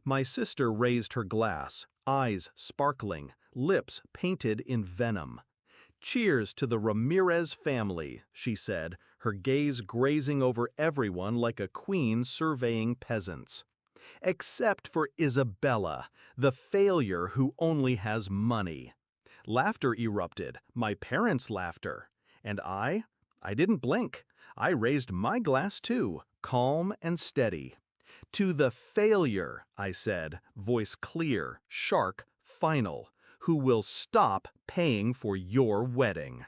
My sister raised her glass, eyes sparkling, lips painted in venom. "Cheers to the Ramirez family," she said, her gaze grazing over everyone like a queen surveying peasants. "Except for Isabella, the failure who only has money." Laughter erupted, my parents' laughter. And I didn't blink. I raised my glass too, calm and steady. "To the failure," I said, voice clear, sharp, final, "who will stop paying for your wedding."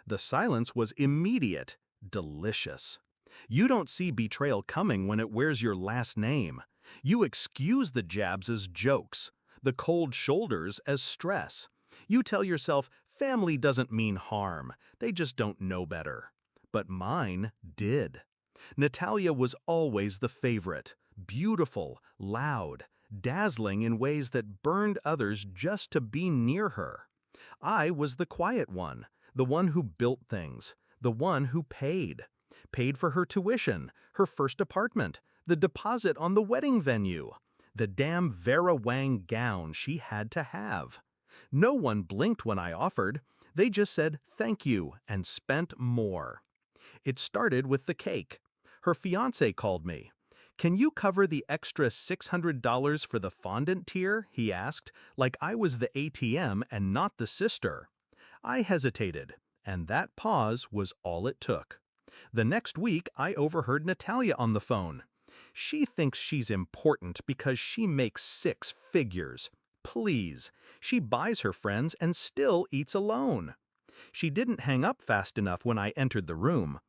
The silence was immediate, delicious. You don't see betrayal coming when it wears your last name. You excuse the jabs as jokes, the cold shoulders as stress. You tell yourself family doesn't mean harm, they just don't know better. But mine did. Natalia was always the favorite, beautiful, loud, dazzling in ways that burned others just to be near her. I was the quiet one, the one who built things, the one who paid for her tuition, her first apartment, the deposit on the wedding venue, the damn Vera Wang gown she had to have. No one blinked when I offered. They just said thank you and spent more. It started with the cake. Her fiancé called me. "Can you cover the extra $600 for the fondant tier?" he asked, like I was the ATM and not the sister. I hesitated, and that pause was all it took. The next week, I overheard Natalia on the phone. "She thinks she's important because she makes six figures. Please, she buys her friends and still eats alone." She didn't hang up fast enough when I entered the room.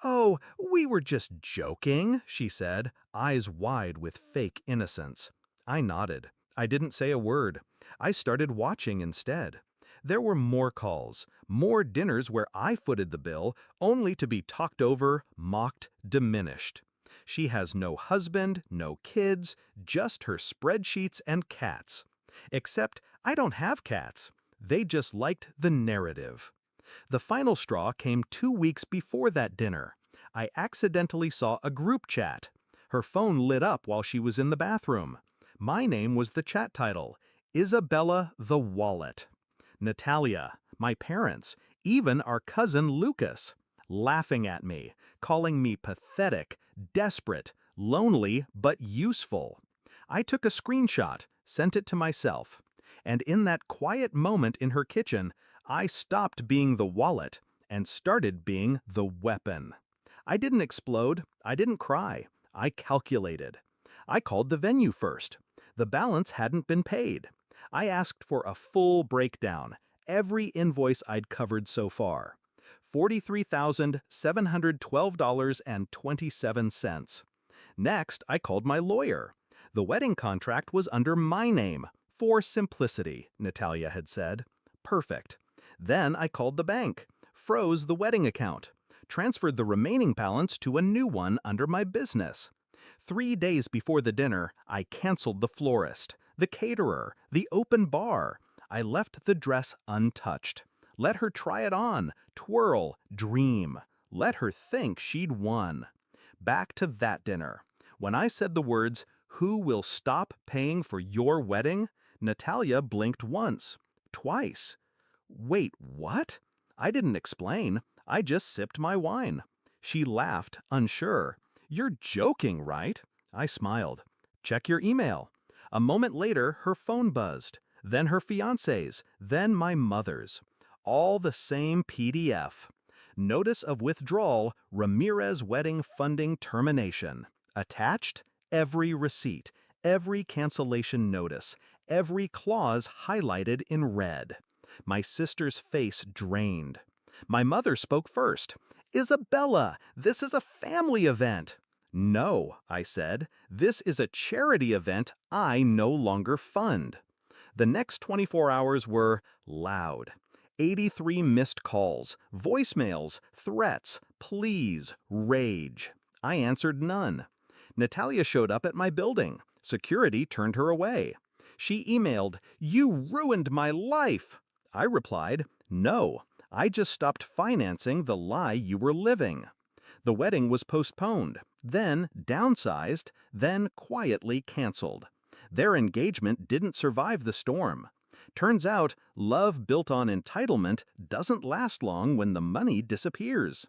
"Oh, we were just joking," she said, eyes wide with fake innocence. I nodded. I didn't say a word. I started watching instead. There were more calls, more dinners where I footed the bill, only to be talked over, mocked, diminished. She has no husband, no kids, just her spreadsheets and cats. Except I don't have cats. They just liked the narrative. The final straw came 2 weeks before that dinner. I accidentally saw a group chat. Her phone lit up while she was in the bathroom. My name was the chat title, Isabella the Wallet. Natalia, my parents, even our cousin Lucas, laughing at me, calling me pathetic, desperate, lonely, but useful. I took a screenshot, sent it to myself. And in that quiet moment in her kitchen, I stopped being the wallet and started being the weapon. I didn't explode. I didn't cry. I calculated. I called the venue first. The balance hadn't been paid. I asked for a full breakdown, every invoice I'd covered so far. $43,712.27. Next, I called my lawyer. The wedding contract was under my name, for simplicity, Natalia had said. Perfect. Then I called the bank, froze the wedding account, transferred the remaining balance to a new one under my business. 3 days before the dinner, I canceled the florist, the caterer, the open bar. I left the dress untouched. Let her try it on, twirl, dream. Let her think she'd won. Back to that dinner. When I said the words, "Who will stop paying for your wedding?" Natalia blinked once, twice. "Wait, what?" I didn't explain. I just sipped my wine. She laughed, unsure. "You're joking, right?" I smiled. "Check your email." A moment later, her phone buzzed. Then her fiancé's, then my mother's. All the same PDF. Notice of withdrawal, Ramirez wedding funding termination. Attached, every receipt, every cancellation notice, every clause highlighted in red. My sister's face drained. My mother spoke first. "Isabella, this is a family event." "No," I said, "this is a charity event I no longer fund." The next 24 hours were loud. 83 missed calls, voicemails, threats, pleas, rage. I answered none. Natalia showed up at my building. Security turned her away. She emailed, "You ruined my life." I replied, "No, I just stopped financing the lie you were living." The wedding was postponed, then downsized, then quietly canceled. Their engagement didn't survive the storm. Turns out, love built on entitlement doesn't last long when the money disappears.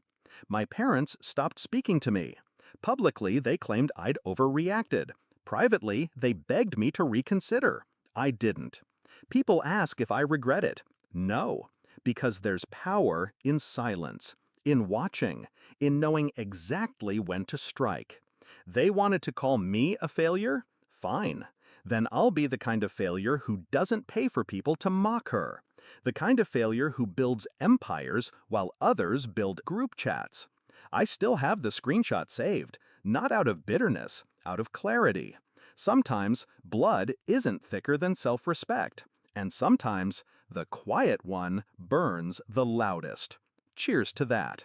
My parents stopped speaking to me. Publicly, they claimed I'd overreacted. Privately, they begged me to reconsider. I didn't. People ask if I regret it. No, because there's power in silence, in watching, in knowing exactly when to strike. They wanted to call me a failure? Fine. Then I'll be the kind of failure who doesn't pay for people to mock her. The kind of failure who builds empires while others build group chats. I still have the screenshot saved, not out of bitterness, out of clarity. Sometimes blood isn't thicker than self-respect, and sometimes the quiet one burns the loudest. Cheers to that.